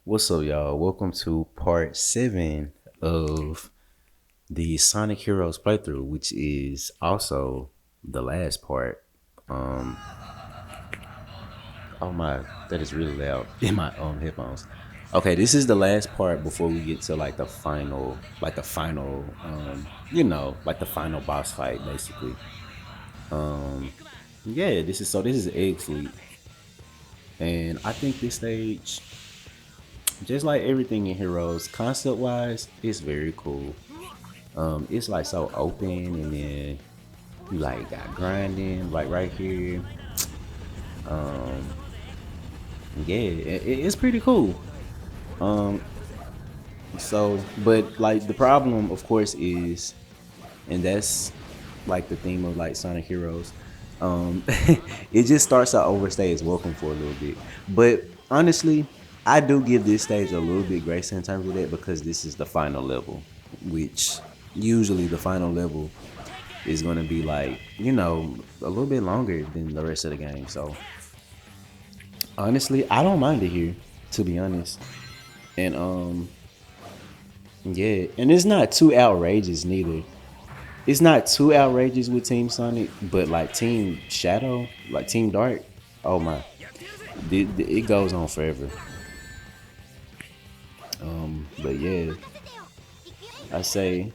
What's up, y'all? Welcome to part 7 of the Sonic Heroes playthrough, which is also the last part. Um, oh my, that is really loud in my headphones. Okay, this is the last part before we get to like like the final boss fight, basically. Yeah, this is Egg Sleep, and I think this stage, just like everything in Heroes, concept wise, it's very cool. It's like so open, and then you like got grinding like right here. Yeah, it's pretty cool. Um, but like the problem, of course, is, and that's like the theme of like Sonic Heroes. It just starts to overstay its welcome for a little bit. But honestly, I do give this stage a little bit grace in terms of that because this is the final level, which usually the final level is going to be like, a little bit longer than the rest of the game. So honestly, I don't mind it here, to be honest. And yeah, and it's not too outrageous neither. It's not too outrageous with Team Sonic, but like Team Shadow, like Team Dark, oh my, it goes on forever. But yeah, I say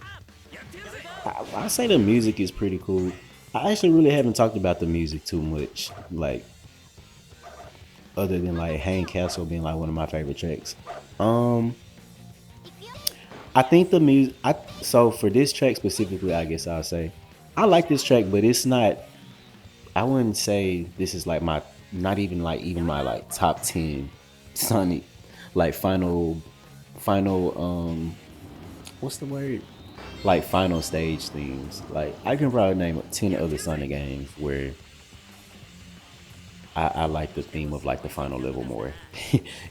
I say the music is pretty cool. I actually really haven't talked about the music too much, like other than like Hang Castle being like one of my favorite tracks. Um, I think the music. So for this track specifically, I guess I'll say I like this track, but it's not. I wouldn't say this is like my not even my like top 10 Sonic like final what's the word, like final stage themes. Like I can probably name 10 other Sonic games where I like the theme of like the final level more.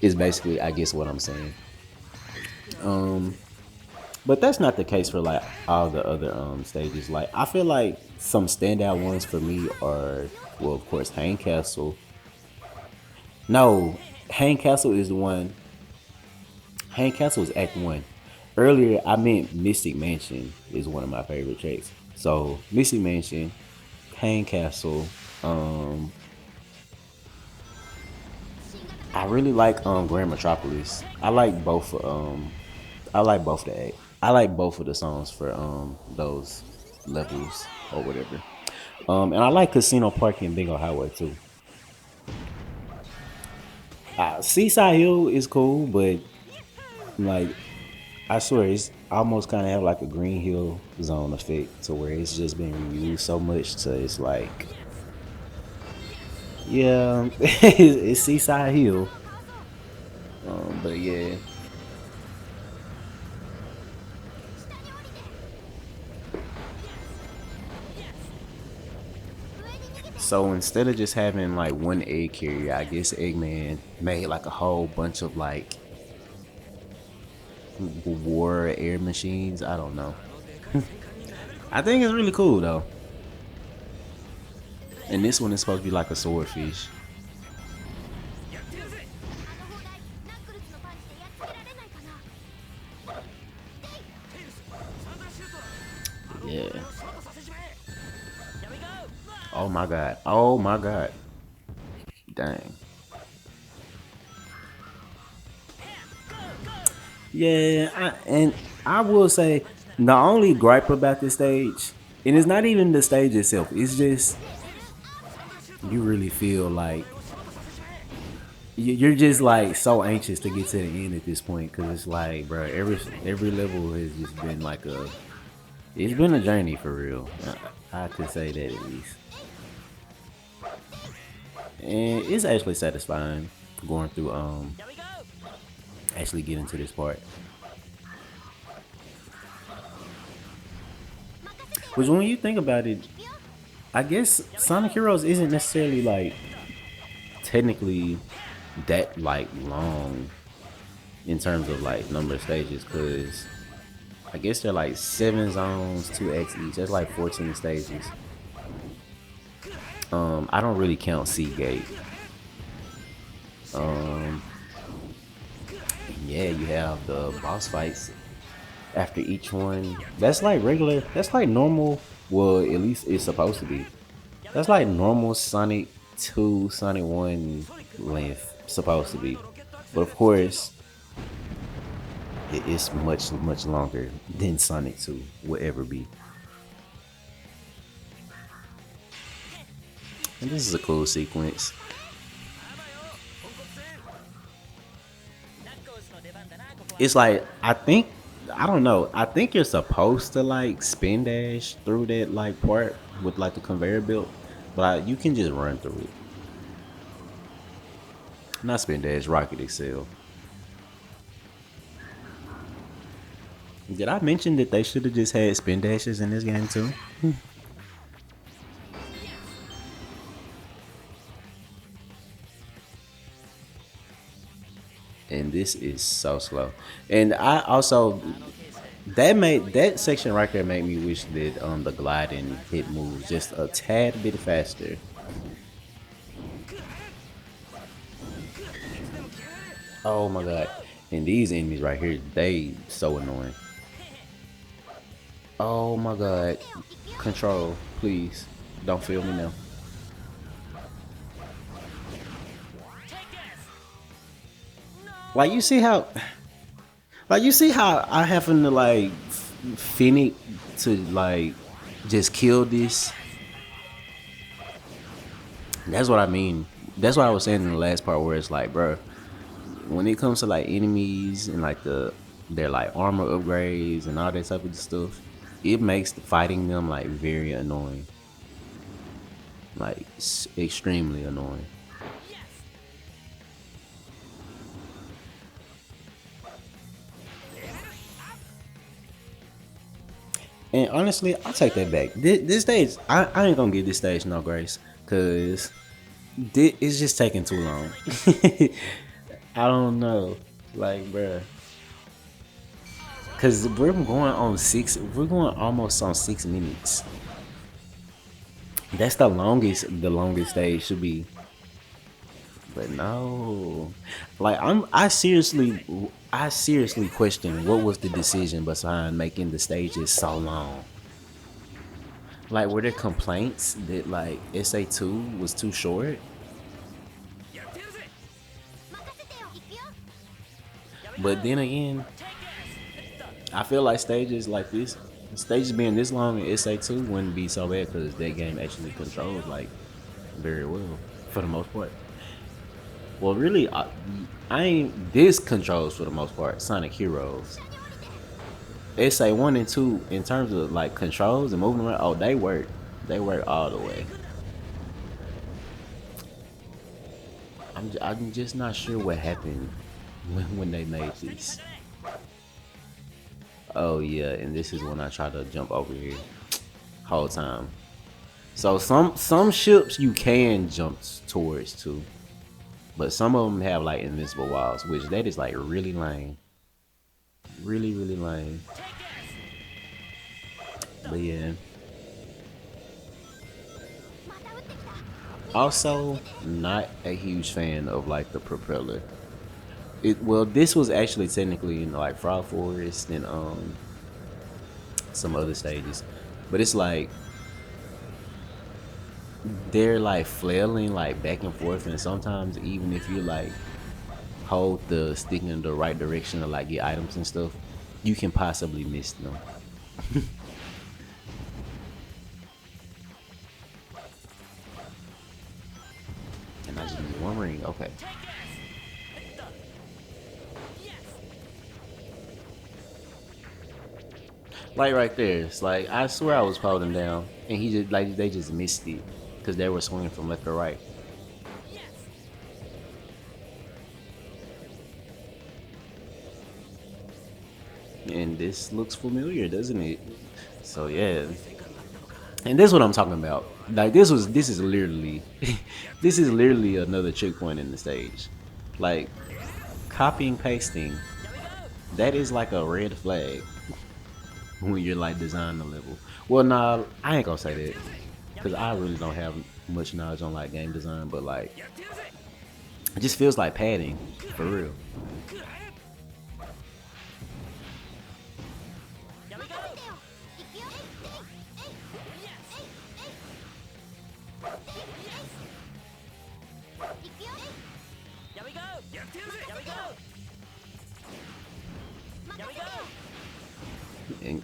Is basically I guess what I'm saying. But that's not the case for like all the other stages. Like I feel like some standout ones for me are, well, of course, Hang Castle. No, Hang Castle is the one. Hang Castle is Act One. Earlier, I meant Mystic Mansion is one of my favorite tracks. So Mystic Mansion, Hang Castle. Um, I really like Grand Metropolis. I like both the I like both of the songs for those levels or whatever. And I like Casino Park and Bingo Highway too. Seaside Hill is cool, but like I swear it's almost kind of have like a Green Hill Zone effect to where it's just been reused so much to it's like, yeah, it's Seaside Hill. But yeah. So instead of just having like one egg carrier, I guess Eggman made like a whole bunch of like war air machines. I don't know. I think it's really cool though. And this one is supposed to be like a swordfish. Yeah. Oh my god. Oh my god. Dang. Yeah, and I will say the only gripe about this stage, and it's not even the stage itself. It's just you really feel like you're just like so anxious to get to the end at this point because it's like, bro, every level has just been like it's been a journey for real. I could say that at least, and it's actually satisfying going through actually getting to this part. Which when you think about it, I guess Sonic Heroes isn't necessarily like technically that like long in terms of like number of stages because I guess they're like 7 zones, 2x each. That's like 14 stages. I don't really count Seagate. Um, yeah, you have the boss fights after each one. That's like regular. That's like normal. Well, at least it's supposed to be. That's like normal Sonic 2, Sonic 1 length supposed to be. But of course, it's much longer than Sonic 2 will ever be. And this is a cool sequence. It's like I don't know. I think you're supposed to like spin dash through that like part with like the conveyor belt, but you can just run through it. Not spin dash, rocket excel. Did I mention that they should have just had spin dashes in this game too? And this is so slow. And I also that section right there made me wish that the gliding hit moves just a tad bit faster. Oh my god. And these enemies right here, they so annoying. Oh my god. Control, please. Don't feel me now. Like you see how I happen to like Finnick to like just kill this. That's what I mean. That's what I was saying in the last part where it's like, bro, when it comes to like enemies and like their like armor upgrades and all that type of stuff, it makes fighting them like very annoying, like extremely annoying. And honestly, I'll take that back. This stage, I ain't gonna give this stage no grace, cause it's just taking too long. I don't know, like, bruh. Cause we're going almost on 6 minutes. That's the longest stage should be. But no, like I seriously question what was the decision behind making the stages so long. Like, were there complaints that like SA2 was too short? But then again, I feel like stages being this long in SA2 wouldn't be so bad because that game actually controls like very well for the most part. Well, really, I ain't this controls for the most part. Sonic Heroes, SA 1 and 2 in terms of like controls and moving around. Oh, they work all the way. I'm just not sure what happened when they made this. Oh yeah, and this is when I try to jump over here whole time. So some ships you can jump towards too, but some of them have like invincible walls, which that is like really lame, really lame. But yeah. Also, not a huge fan of like the propeller. This was actually technically in like Frog Forest and some other stages, but it's like they're like flailing like back and forth, and sometimes even if you like hold the stick in the right direction to like get items and stuff, you can possibly miss them. And I just need one ring. Okay. Like right there, it's like I swear I was holding down, and he just like they just missed it because they were swinging from left to right. And this looks familiar, doesn't it? So yeah, and this is what I'm talking about. Like this is literally, this is literally another checkpoint in the stage. Like copying pasting, that is like a red flag when you're like designing a level. Well, nah, I ain't gonna say that because I really don't have much knowledge on like game design, but like it just feels like padding for real.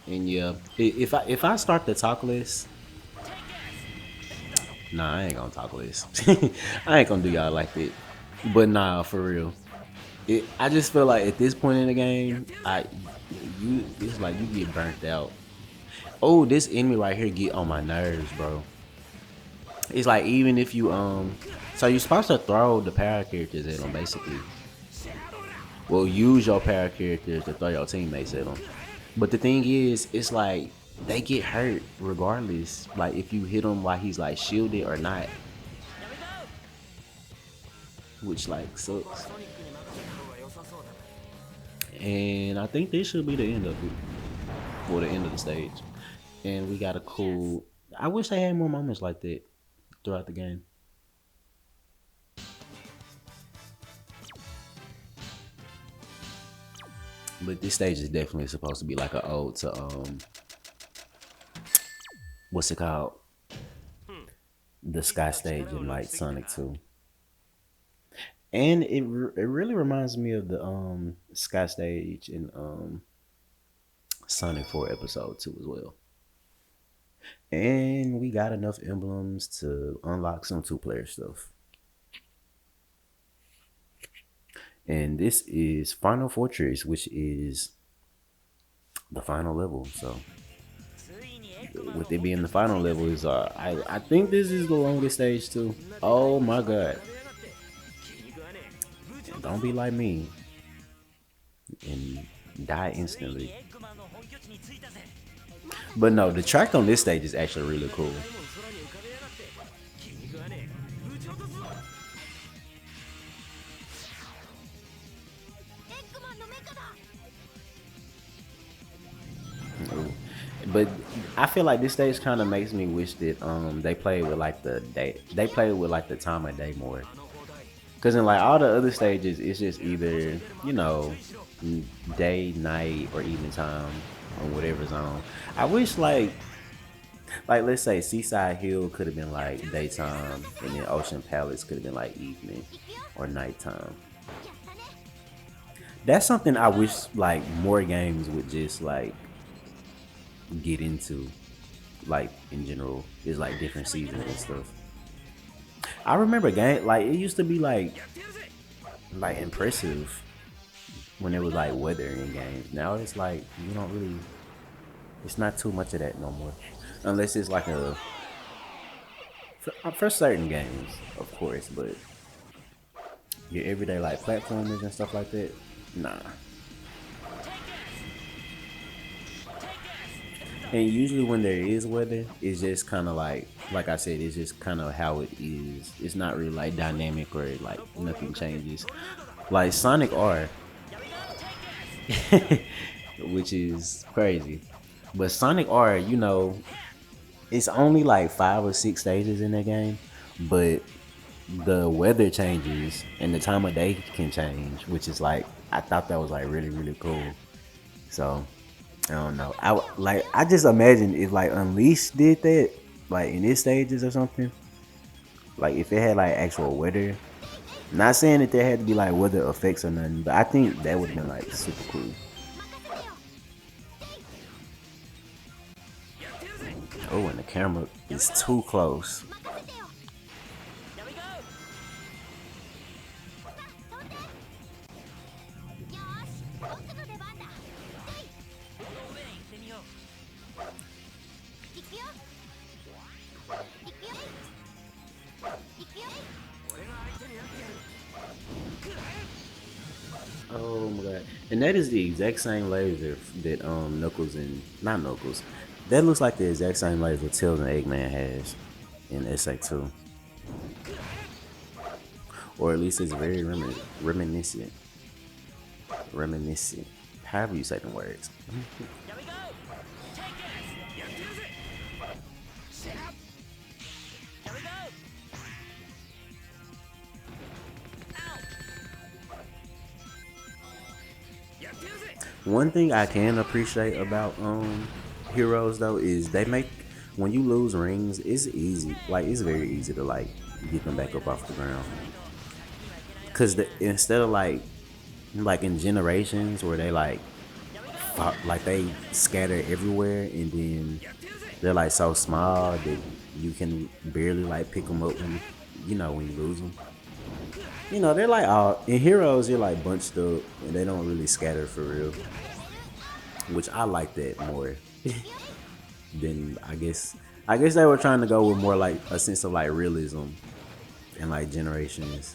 And yeah, if I start the talk list, nah, I ain't gonna talk list. I ain't gonna do y'all like that. But nah, for real. I just feel like at this point in the game, it's like you get burnt out. Oh, this enemy right here get on my nerves, bro. It's like even if you so you're supposed to throw the power characters at them basically. Well, use your power characters to throw your teammates at them. But the thing is, it's like they get hurt regardless. Like if you hit him while he's like shielded or not, which like sucks. And I think this should be the end of it, or the end of the stage. And we got a cool. I wish they had more moments like that throughout the game. But this stage is definitely supposed to be like an ode to what's it called? The Sky stage in like Sonic 2. And it really reminds me of the Sky stage in Sonic 4 episode 2 as well. And we got enough emblems to unlock some two-player stuff. And this is Final Fortress, which is the final level. So with it being the final level is I think this is the longest stage too. Oh my god. Don't be like me and die instantly. But no, the track on this stage is actually really cool. Ooh. But I feel like this stage kind of makes me wish that they played with like the day, they played with like the time of day more. Cause in like all the other stages, it's just either day, night, or evening time on whatever zone. I wish like let's say Seaside Hill could have been like daytime, and then Ocean Palace could have been like evening or nighttime. That's something I wish like more games would just like get into, like in general, is like different seasons and stuff. I remember game like it used to be like impressive when it was like weather in games. Now it's like you don't really. It's not too much of that no more, unless it's like for certain games, of course. But your everyday like platformers and stuff like that, nah. And usually when there is weather, it's just kind of like I said, it's just kind of how it is. It's not really like dynamic or like nothing changes. Like Sonic R, which is crazy. But Sonic R, it's only like 5 or 6 stages in that game, but the weather changes and the time of day can change, which is like I thought that was like really really cool. So I don't know. I just imagine if like Unleashed did that, like in its stages or something. Like if it had like actual weather. Not saying that there had to be like weather effects or nothing, but I think that would have been like super cool. Oh, and the camera is too close. Oh my god. And that is the exact same laser that Knuckles and not Knuckles. That looks like the exact same laser Tails and Eggman has in SA2. Or at least it's very reminiscent. Reminiscent. However you say the words. One thing I can appreciate about heroes though is they make when you lose rings, it's easy. Like it's very easy to like get them back up off the ground. Cause instead of like in generations where they like they scatter everywhere and then they're like so small that you can barely like pick them up when when you lose them. They're like all in heroes. You're like bunched up and they don't really scatter for real, which I like that more than I guess. I guess they were trying to go with more like a sense of like realism and like generations.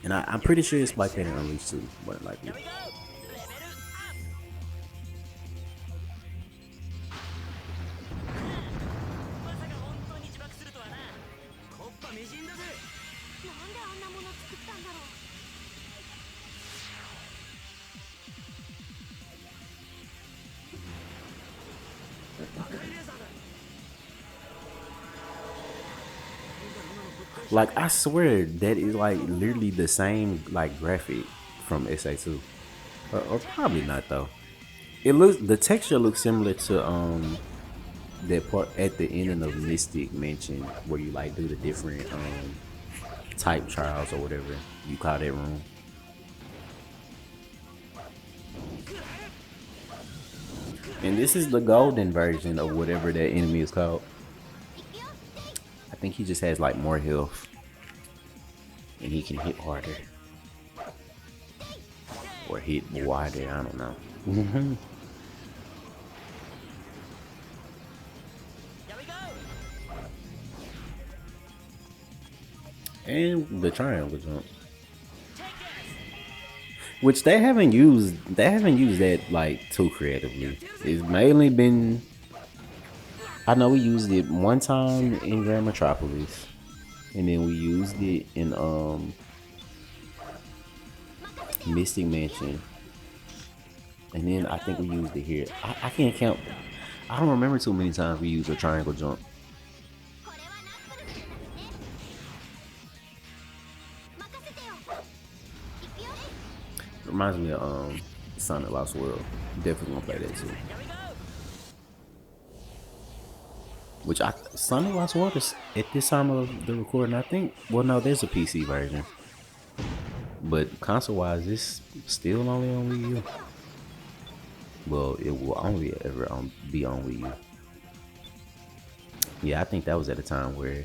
And I'm pretty sure it's like that in Unleashed too, but like I swear that is like literally the same like graphic from SA2, or probably not though. The texture looks similar to that part at the ending of Mystic Mansion where you like do the different type trials or whatever you call that room. And this is the golden version of whatever that enemy is called. I think he just has like more health and he can hit harder or hit wider. I don't know. And the triangle jump, which they haven't used that like too creatively. It's mainly been I know we used it one time in Grand Metropolis, and then we used it in Mystic Mansion, and then I think we used it here. I can't count. I don't remember too many times we used a triangle jump. Reminds me of Sonic Lost World. Definitely gonna play that too. Which Sonic Lost World is at this time of the recording. I think. Well, no, there's a PC version, but console wise, it's still only on Wii U. Well, it will only ever be on Wii U. Yeah, I think that was at a time where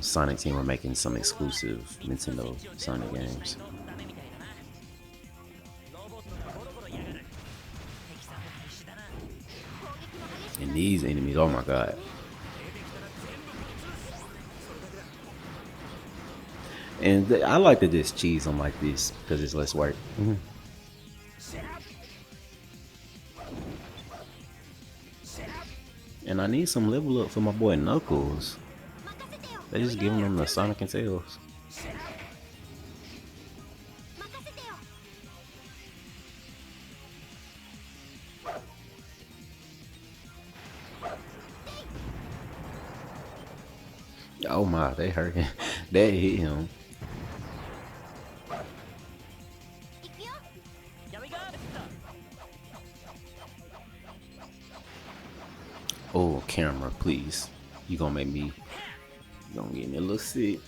Sonic Team were making some exclusive Nintendo Sonic games. And these enemies, oh my god. And I like to just cheese them like this because it's less work. And I need some level up for my boy Knuckles. They just giving him the Sonic and Tails. Oh my, they hurt him. They hit him. Oh, camera, please. You gonna make me. You gonna get me a little sick.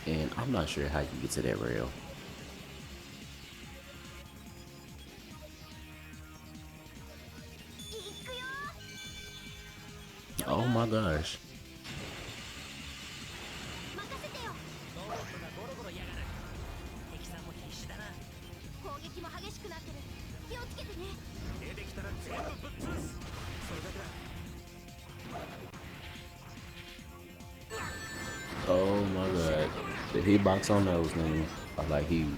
And I'm not sure how you get to that rail. Oh my gosh. Oh my god. The hitbox on those things are like huge.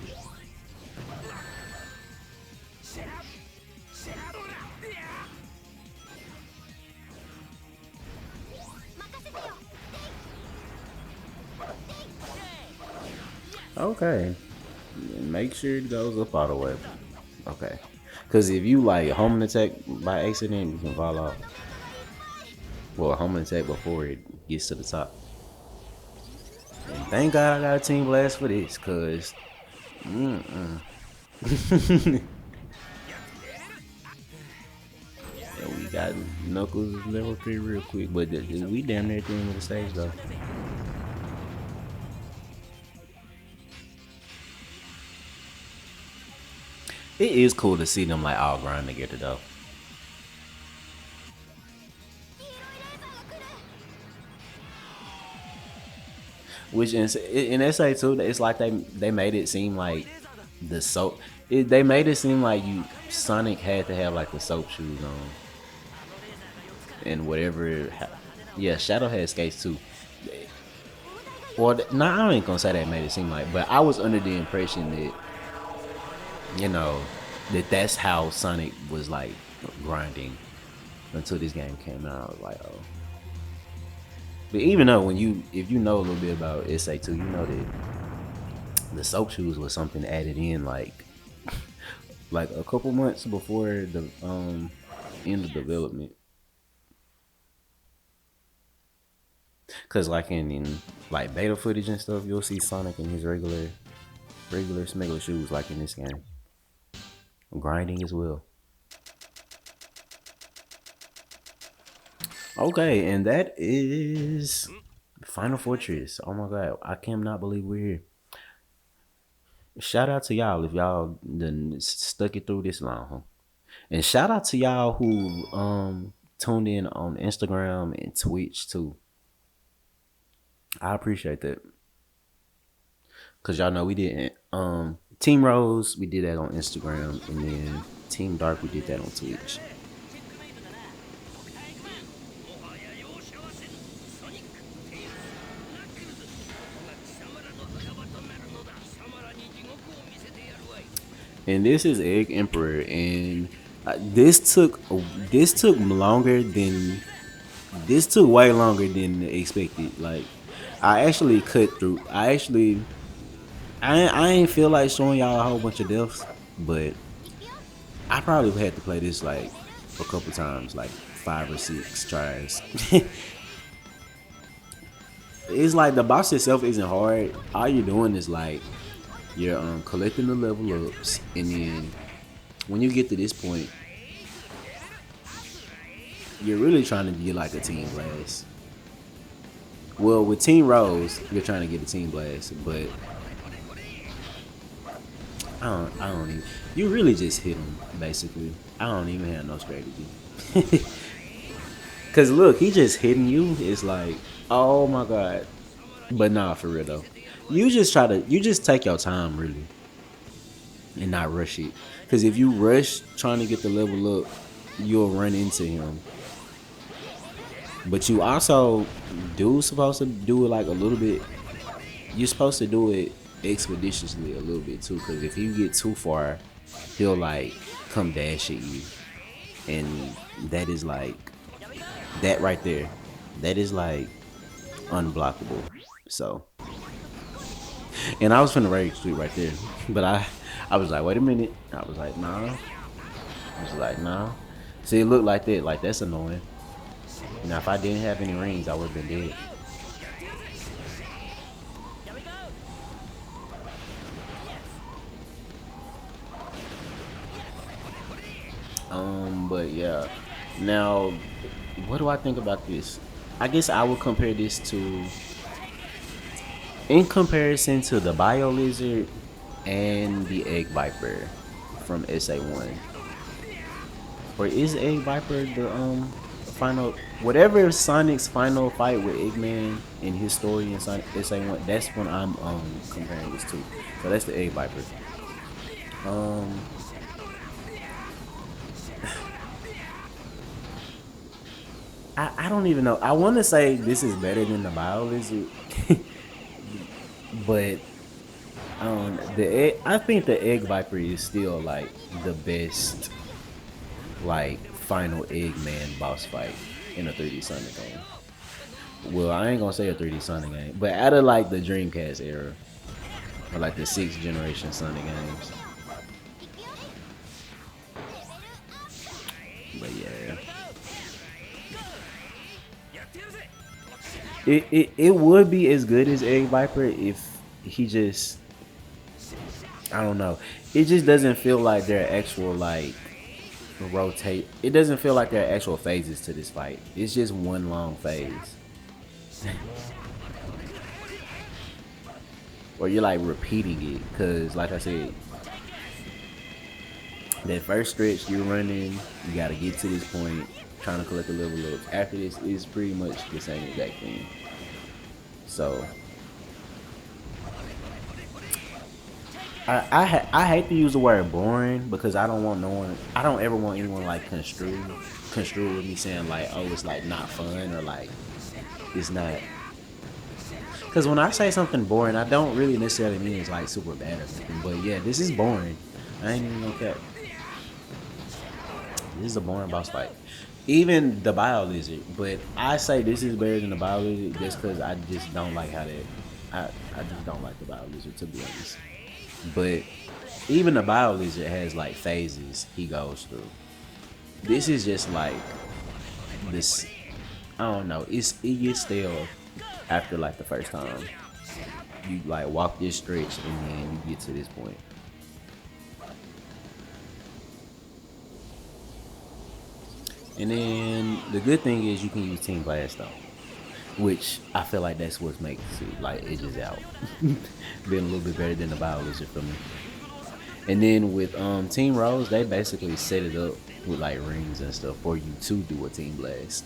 Okay. Make sure it goes up all the way. Okay. Because if you like home attack by accident, you can fall off. Well, home attack before it gets to the top. And thank God I got a Team Blast for this, cause and we got Knuckles level 3 real quick, but we damn near at the end of the stage though. It is cool to see them like all grind together though. Which in SA too, it's like they made it seem like the soap. They made it seem like Sonic had to have like the soap shoes on and whatever. Yeah, Shadow had skates too. Well, I ain't gonna say that made it seem like, but I was under the impression that you know that's how Sonic was like grinding until this game came out. I was like, oh. But even though if you know a little bit about SA2, you know that the soap shoes was something added in like a couple months before the end of development. Cause like in like beta footage and stuff, you'll see Sonic in his regular smuggler shoes like in this game. Grinding as well. Okay, and that is Final Fortress. Oh my god, I cannot believe we're here. Shout out to y'all if y'all done stuck it through this long, huh? And shout out to y'all who tuned in on Instagram and Twitch too. I appreciate that. Cause y'all know we did Team Rose, we did that on Instagram, and then Team Dark, we did that on Twitch. And this is Egg Emperor, and this took way longer than expected. Like I actually cut through. I ain't feel like showing y'all a whole bunch of deaths, but I probably had to play this like a couple times, like 5 or 6 tries. It's like the boss itself isn't hard. All you're doing is like you're collecting the level ups, and then when you get to this point, you're really trying to get like a team blast. Well, with Team Rose, you're trying to get a team blast, but I don't even. You really just hit him basically. I don't even have no strategy. Cause look, he just hitting you. It's like, oh my god. But nah, for real though. You just take your time really, and not rush it. Cause if you rush trying to get the level up, you'll run into him. But you also supposed to do it like a little bit. You're supposed to do it expeditiously a little bit too, because if you get too far, he'll like come dash at you, and that is like that right there. That is like unblockable. So, and I was finna rage street right there, but I was like, wait a minute. I was like, nah. I was like, nah. See, it looked like that. Like that's annoying. Now, if I didn't have any rings, I would have been dead. But yeah. Now, what do I think about this? I guess I would compare this to, in comparison to the Bio Lizard and the Egg Viper from SA1. Or is Egg Viper the final, whatever Sonic's final fight with Eggman in his story in Sonic SA1? That's when I'm comparing this to. So that's the Egg Viper. I don't even know. I want to say this is better than the Bio Lizard, but I think the Egg Viper is still like the best, like final Eggman boss fight in a 3D Sonic game. Well, I ain't gonna say a 3D Sonic game, but out of like the Dreamcast era, or like the 6th generation Sonic games. But yeah. It would be as good as Egg Viper if he just, I don't know. It just doesn't feel like there are actual like rotate. It doesn't feel like there are actual phases to this fight. It's just one long phase. Or you're like repeating it, cause like I said, that first stretch you're running, you gotta get to this point, trying to collect the level up. After this, it's pretty much the same exact thing. So I hate to use the word boring because I don't want no one. I don't ever want anyone like construe with me saying like, oh, it's like not fun or like it's not. Because when I say something boring, I don't really necessarily mean it's like super bad or something. But yeah, this is boring. I ain't even gonna cap. This is a boring boss fight. Even the Bio Lizard, but I say this is better than the Bio Lizard just because I just don't like how that. I just don't like the Bio Lizard, to be honest. But even the Bio Lizard has like phases he goes through. This is just like this. I don't know. It gets stale after like the first time you like walk this stretch and then you get to this point. And then the good thing is you can use Team Blast though, which I feel like that's what makes it like edges out. Being a little bit better than the Bio Lizard for me. And then with Team Rose, they basically set it up with like rings and stuff for you to do a Team Blast.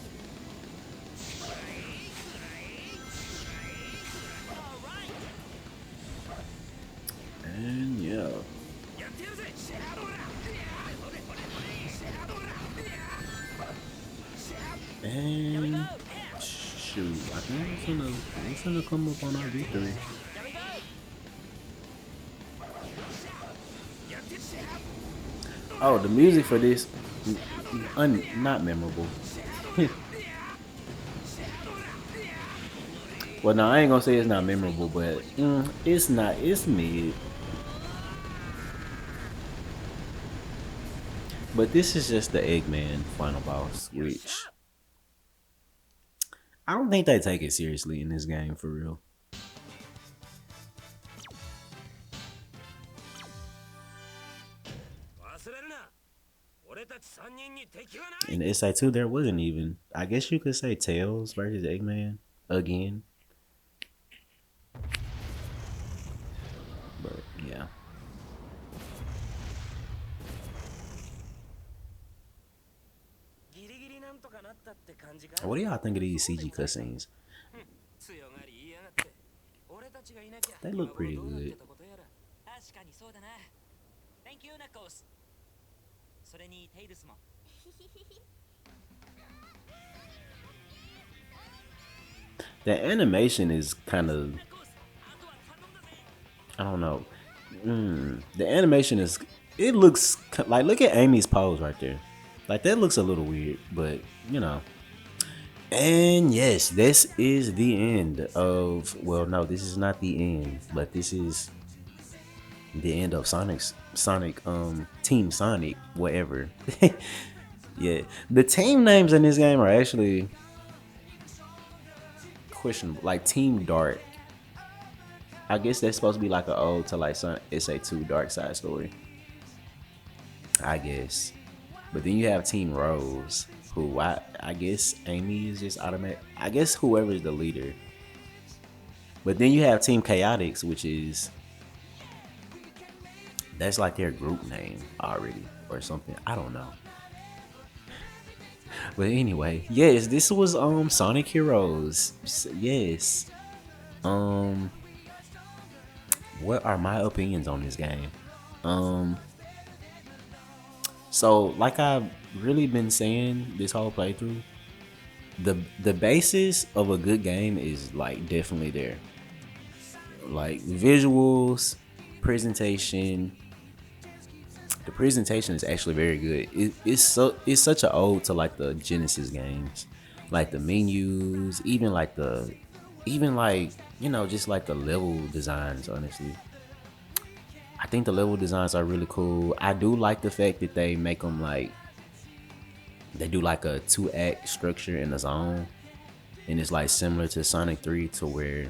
And yeah. And shoot, I think it's gonna come up on our victory. Oh, the music for this, not memorable. Well, no, I ain't gonna say it's not memorable, but it's not. It's mid. But this is just the Eggman final boss, which I don't think they take it seriously in this game for real. In the SA2, there wasn't even. I guess you could say Tails versus Eggman again. But yeah. What do y'all think of these CG cutscenes? They look pretty good. The animation is kind of, I don't know. The animation is, it looks like, look at Amy's pose right there. Like that looks a little weird, but you know. And yes, this is the end of, well, no, this is not the end, but this is the end of Sonic Team Sonic, whatever. Yeah, the team names in this game are actually questionable. Like Team Dark, I guess that's supposed to be like an ode to like Sonic SA2 Dark Side Story, I guess. But then you have Team Rose, who I guess Amy is just automatic. I guess whoever is the leader. But then you have Team Chaotix, which is, that's like their group name already or something. I don't know. But anyway, yes, this was Sonic Heroes. Yes. What are my opinions on this game? So like I've really been saying this whole playthrough, the basis of a good game is like definitely there. Like visuals, presentation. The presentation is actually very good. It's such an ode to like the Genesis games, like the menus, even like you know, just like the level designs. Honestly, I think the level designs are really cool. I do like the fact that they make them like, they do like a 2-act structure in the zone. and it's like similar to Sonic 3 to where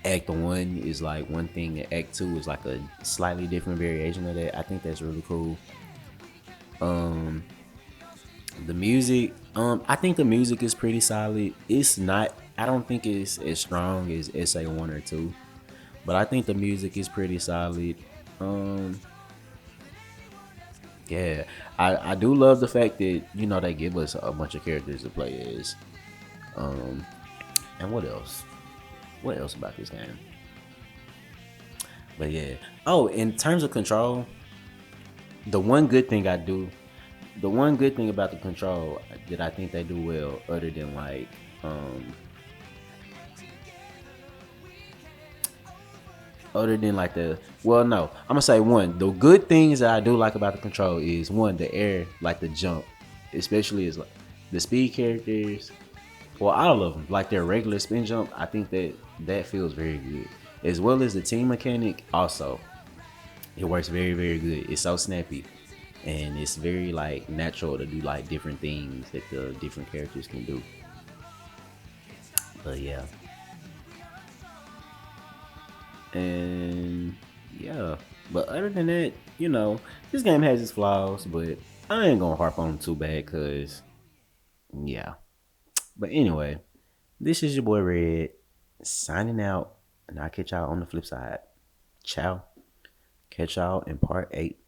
Act 1 is like one thing and Act 2 is like a slightly different variation of that. I think that's really cool. Um the music, I think the music is pretty solid. It's not, I don't think it's as strong as SA1 or 2, but I think the music is pretty solid. Um yeah, I do love the fact that they give us a bunch of characters to play as. Um and what else? What else about this game? But yeah. Oh, in terms of control, the one good thing I do, the one good thing about the control that I think they do well, other than like, the, well, no, I'm gonna say one. The good things that I do like about the control is one, the air, like the jump, especially is like the speed characters. Well, all of them, like their regular spin jump, I think that feels very good, as well as the team mechanic. Also, it works very very good. It's so snappy, and it's very like natural to do like different things that the different characters can do. But yeah, and yeah. But other than that, this game has its flaws, but I ain't gonna harp on them too bad, cause yeah. But anyway, this is your boy Red signing out, and I'll catch y'all on the flip side. Ciao. Catch y'all in part 8.